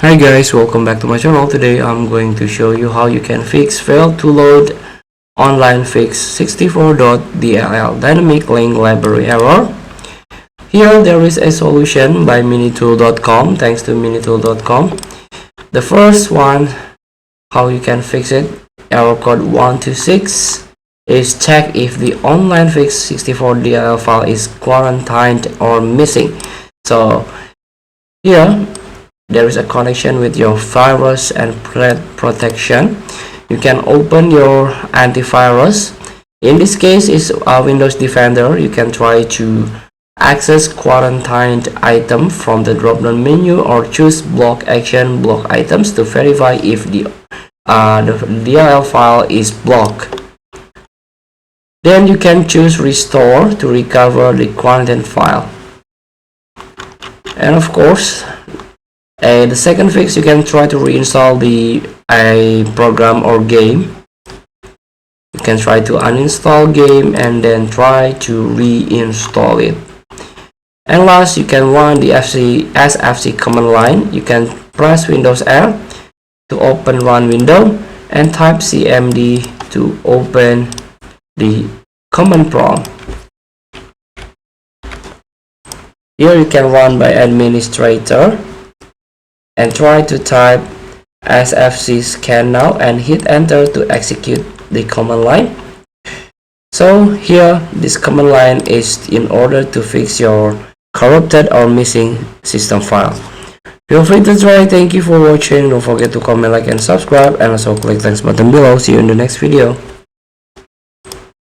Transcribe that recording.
Hi guys, welcome back to my channel. Today I'm going to show you how you can fix failed to load Onlinefix64.Dll dynamic link library error. Here there is a solution by minitool.com. Thanks to minitool.com. The first one, how you can fix it, error code 126, is check if the Onlinefix64.Dll file is quarantined or missing. So here there is a connection with your virus and protection. You can open your antivirus. In this case is Windows Defender. You can try to access quarantined item from the drop-down menu or choose block action block items to verify if the DLL file is blocked. Then you can choose restore to recover the quarantined file. And of course, the second fix, you can try to reinstall a program or game. You can try to uninstall game and then try to reinstall it. And last, you can run the sfc command line. You can press Windows R to open run window and type cmd to open the command prompt. Here you can run by administrator and try to type sfc scan now and hit enter to execute the command line. So here this command line is in order to fix your corrupted or missing system file. Feel free to try. Thank you for watching. Don't forget to comment, like and subscribe, and also click thanks button below. See you in the next video.